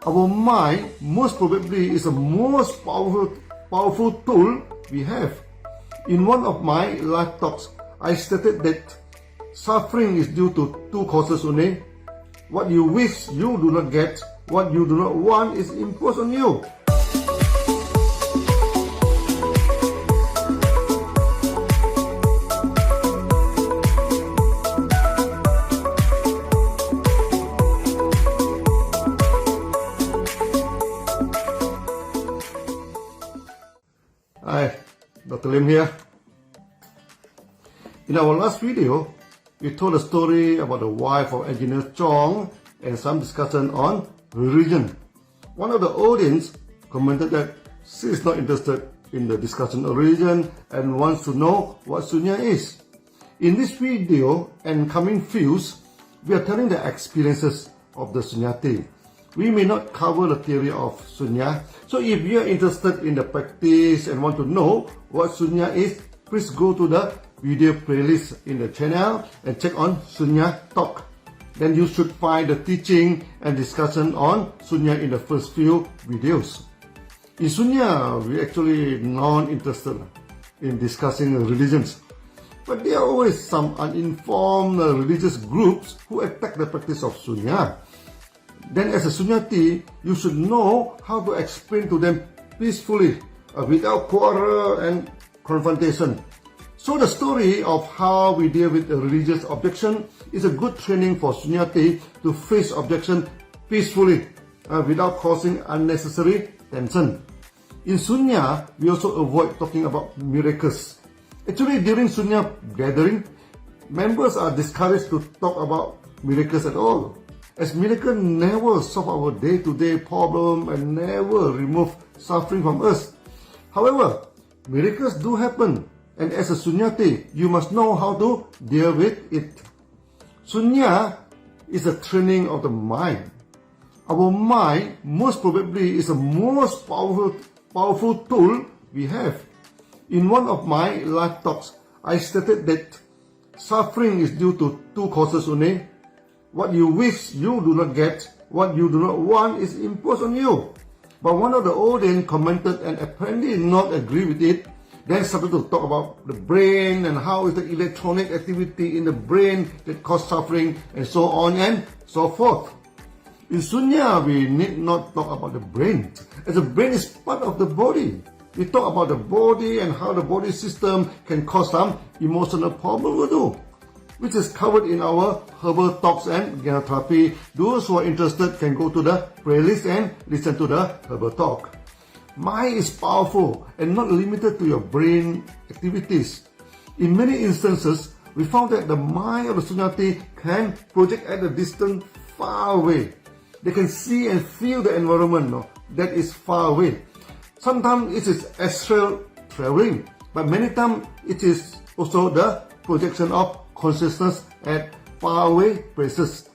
Our mind most probably is the most powerful tool we have. In one of my live talks, I stated that suffering is due to two causes only. What you wish you do not get, what you do not want is imposed on you. Hi, Dr. Lim here. In our last video, we told a story about the wife of Engineer Chong and some discussion on religion. One of the audience commented that she is not interested in the discussion of religion and wants to know what Sunya is. In this video and coming views, we are telling the experiences of the Sunyati. We may not cover the theory of Sunya, so if you are interested in the practice and want to know what Sunya is, please go to the video playlist in the channel and check on Sunya Talk. Then you should find the teaching and discussion on Sunya in the first few videos. In Sunya, we actually not interested in discussing religions, but there are always some uninformed religious groups who attack the practice of Sunya. Then as a Sunyati, you should know how to explain to them peacefully, without quarrel and confrontation. So the story of how we deal with a religious objection is a good training for Sunyati to face objection peacefully, without causing unnecessary tension. In Sunya, we also avoid talking about miracles. Actually, during Sunya gathering, members are discouraged to talk about miracles at all, as miracles never solve our day-to-day problem and never remove suffering from us. However, miracles do happen, and as a Sunyati, you must know how to deal with it. Sunya is a training of the mind. Our mind most probably is the most powerful tool we have. In one of my live talks, I stated that suffering is due to two causes only. What you wish you do not get, what you do not want is imposed on you. But one of the audience commented and apparently did not agree with it, then started to talk about the brain and how is the electronic activity in the brain that cause suffering and so on and so forth. In Sunya, we need not talk about the brain, as the brain is part of the body. We talk about the body and how the body system can cause some emotional problem too, which is covered in our herbal talks and therapy. Those who are interested can go to the playlist and listen to the herbal talk. Mind is powerful and not limited to your brain activities. In many instances, we found that the mind of the Sunyati can project at a distance far away. They can see and feel the environment that is far away. Sometimes it is astral traveling, but many times it is also the projection of consciousness at faraway places.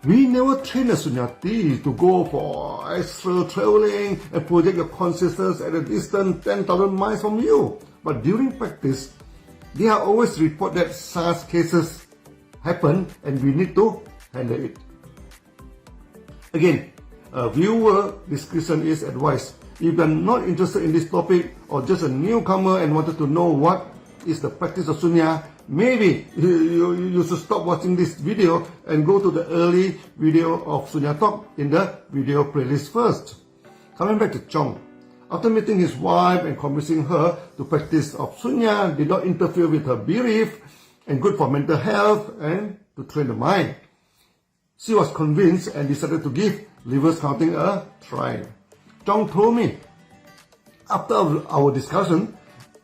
We never train a Sunyati to go for astral traveling and project your consciousness at a distance 10,000 miles from you. But during practice, they are always report that such cases happen and we need to handle it. Again, viewer discretion is advised. If you are not interested in this topic or just a newcomer and wanted to know what is the practice of Sunya, maybe you should stop watching this video and go to the early video of Sunya Talk in the video playlist first. Coming back to Chong, after meeting his wife and convincing her to practice of Sunya did not interfere with her belief and good for mental health and to train the mind, she was convinced and decided to give liver counting a try. Chong told me, after our discussion,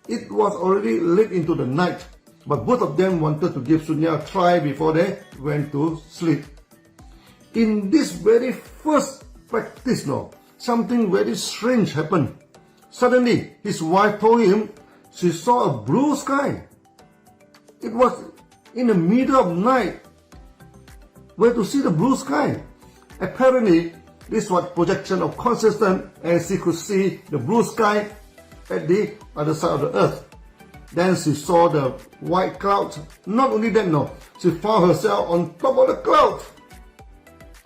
it was already late into the night, but both of them wanted to give Sunya a try before they went to sleep. In this very first practice, something very strange happened. Suddenly, his wife told him she saw a blue sky. It was in the middle of night. Where to see the blue sky? Apparently, this was projection of consciousness and she could see the blue sky at the other side of the earth. Then she saw the white cloud. Not only that, she found herself on top of the cloud.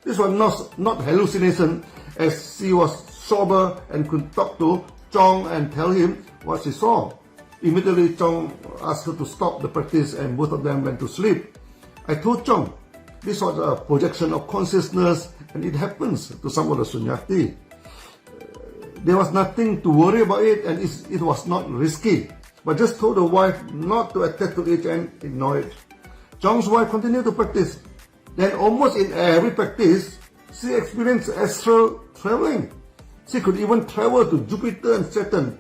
This was not hallucination, as she was sober and could talk to Chong and tell him what she saw. Immediately, Chong asked her to stop the practice and both of them went to sleep. I told Chong, this was a projection of consciousness and it happens to some of the Sunyati. There was nothing to worry about it and it was not risky. But just told the wife not to attach to it and ignore it. Chong's wife continued to practice. Then almost in every practice, she experienced astral traveling. She could even travel to Jupiter and Saturn.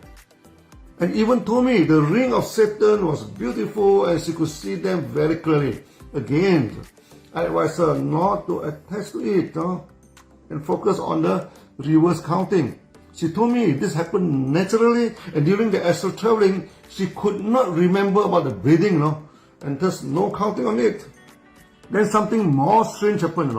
And even told me the ring of Saturn was beautiful and she could see them very clearly. Again, I advise her not to attach to it and focus on the reverse counting. She told me this happened naturally, and during the astral traveling, she could not remember about the breathing, and thus no counting on it. Then something more strange happened,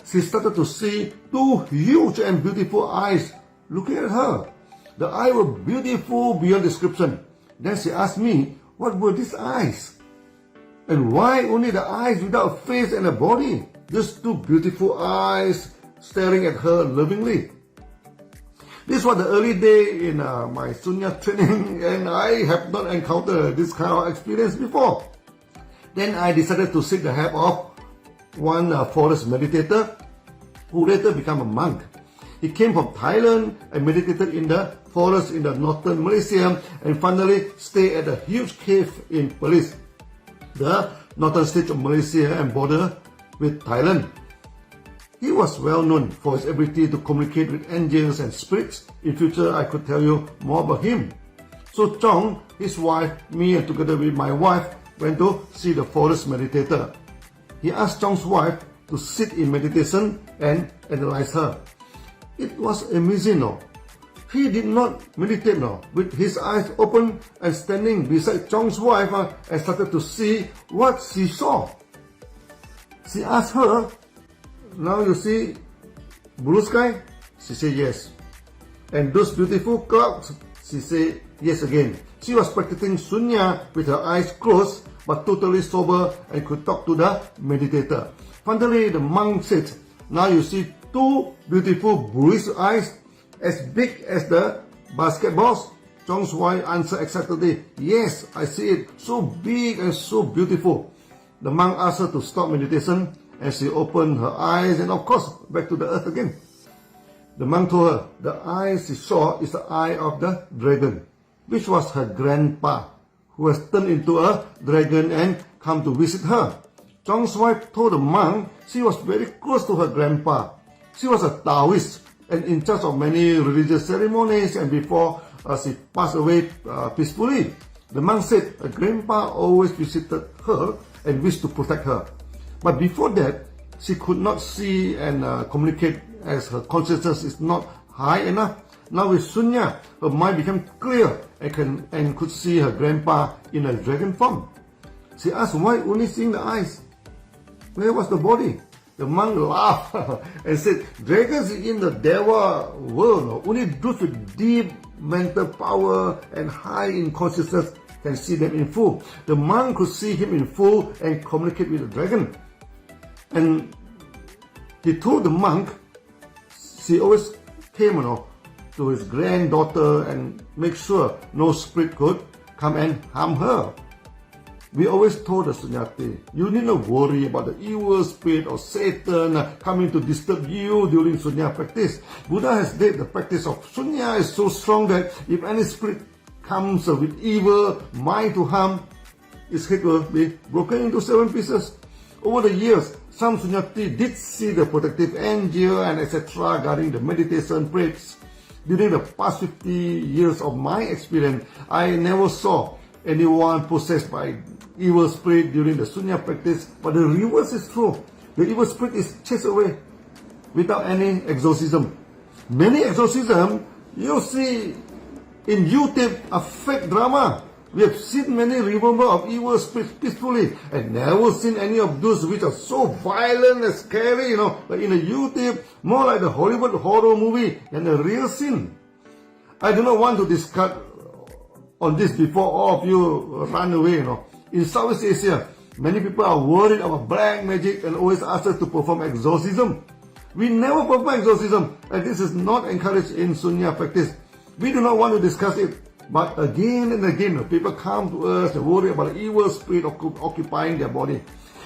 She started to see two huge and beautiful eyes looking at her. The eyes were beautiful beyond description. Then she asked me, what were these eyes? And why only the eyes without a face and a body? Just two beautiful eyes staring at her lovingly. This was the early day in my Sunya training, and I have not encountered this kind of experience before. Then I decided to seek the help of one forest meditator who later became a monk. He came from Thailand and meditated in the forest in the northern Malaysia and finally stayed at a huge cave in Perlis, the northern state of Malaysia and border with Thailand. He was well known for his ability to communicate with angels and spirits. In future, I could tell you more about him. So Chong, his wife, me and together with my wife went to see the forest meditator. He asked Chong's wife to sit in meditation and analyze her. It was amazing, He did not meditate, with his eyes open and standing beside Chong's wife and started to see what she saw. She asked her, now you see blue sky? She said yes. And those beautiful clouds? She said yes again. She was practicing Sunya with her eyes closed but totally sober and could talk to the meditator. Finally, the monk said, now you see two beautiful bluish eyes as big as the basketballs? Chong's wife answered excitedly, yes, I see it, so big and so beautiful. The monk asked her to stop meditation and she opened her eyes and of course back to the earth again. The monk told her the eye she saw is the eye of the dragon, which was her grandpa, who has turned into a dragon and come to visit her. Chong's wife told the monk she was very close to her grandpa. She was a Taoist and in charge of many religious ceremonies, and before she passed away peacefully. The monk said her grandpa always visited her and wished to protect her. But before that, she could not see and communicate as her consciousness is not high enough. Now with Sunya, her mind became clear and could see her grandpa in a dragon form. She asked why only seeing the eyes? Where was the body? The monk laughed and said, dragons in the Deva world, only those with deep mental power and high in consciousness can see them in full. The monk could see him in full and communicate with the dragon. And he told the monk she always came to his granddaughter and make sure no spirit could come and harm her. We always told the Sunyati, you need not worry about the evil spirit or Satan coming to disturb you during Sunya practice. Buddha has said the practice of Sunya is so strong that if any spirit comes with evil mind to harm, its head will be broken into 7 pieces. Over the years, some Sunyati did see the protective angel and etc. guarding the meditation prayers. During the past 50 years of my experience, I never saw anyone possessed by evil spirit during the Sunya practice, but the reverse is true. The evil spirit is chased away without any exorcism. Many exorcisms you see in YouTube are fake drama. We have seen many removal of evil spirits peacefully and never seen any of those which are so violent and scary, like in a YouTube, more like the Hollywood horror movie than a real sin. I do not want to discuss on this before all of you run away, In Southeast Asia, many people are worried about black magic and always ask us to perform exorcism. We never perform exorcism, and this is not encouraged in Sunya practice. We do not want to discuss it, but again and again, people come to us and worry about the evil spirit occupying their body.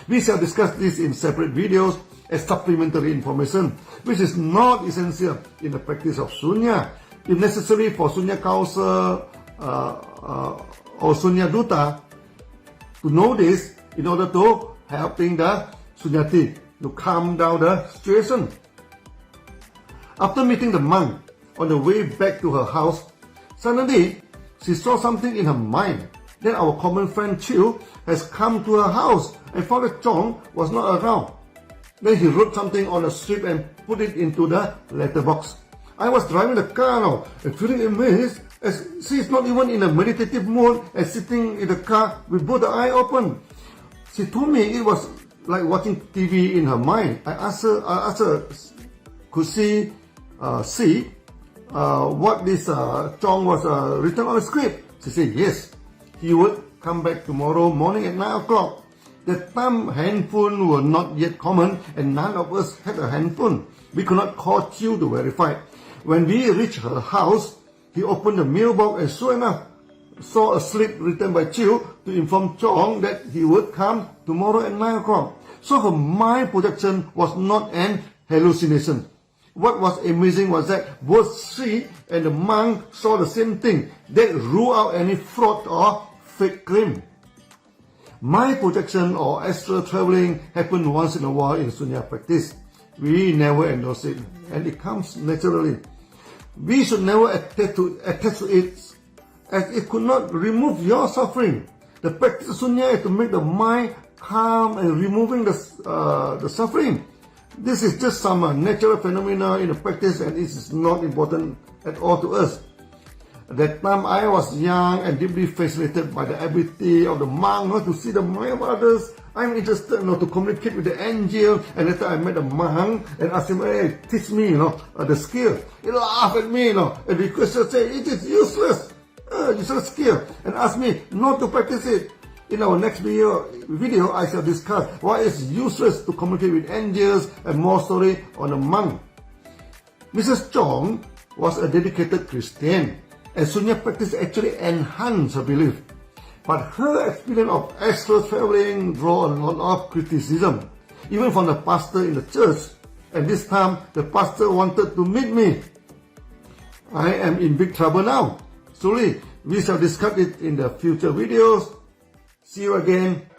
We shall discuss this in separate videos as supplementary information, which is not essential in the practice of Sunya. If necessary for Sunya Council or Sunya Duta to know this in order to helping the Sunyati to calm down the situation. After meeting the monk on the way back to her house, suddenly she saw something in her mind. Then our common friend Chiu has come to her house and found that Chong was not around. Then he wrote something on a strip and put it into the letterbox. I was driving the car now and feeling amazed as she is not even in a meditative mood and sitting in the car with both the eyes open. She told me it was like watching TV in her mind. I asked her could she see what this Chong was written on the script. She said yes, he would come back tomorrow morning at 9 o'clock. That time handphone were not yet common and none of us had a handphone. We could not call Chiu to verify. When we reached her house, he opened the mailbox and sure enough saw a slip written by Chiu to inform Chong that he would come tomorrow at 9 o'clock. So her mind projection was not an hallucination. What was amazing was that both she and the monk saw the same thing. They ruled out any fraud or fake claim. Mind projection or astral traveling happen once in a while in Sunya practice. We never endorse it, and it comes naturally. We should never attach to it, as it could not remove your suffering. The practice of Sunya is to make the mind calm and removing the suffering. This is just some natural phenomena in the practice, and it is not important at all to us. At that time, I was young and deeply fascinated by the ability of the monk to see the mind of others. I'm interested to communicate with the angel, and later I met a monk and asked him, hey, teach me the skill. He laughed at me and requested, say, it is useless skill, and asked me not to practice it. In our next video, I shall discuss why it's useless to communicate with angels and more story on the monk. Mrs. Chong was a dedicated Christian, and Sunya practice actually enhanced her belief. But her experience of astral traveling drew a lot of criticism, even from the pastor in the church. And this time, the pastor wanted to meet me. I am in big trouble now. Slowly, we shall discuss it in the future videos. See you again.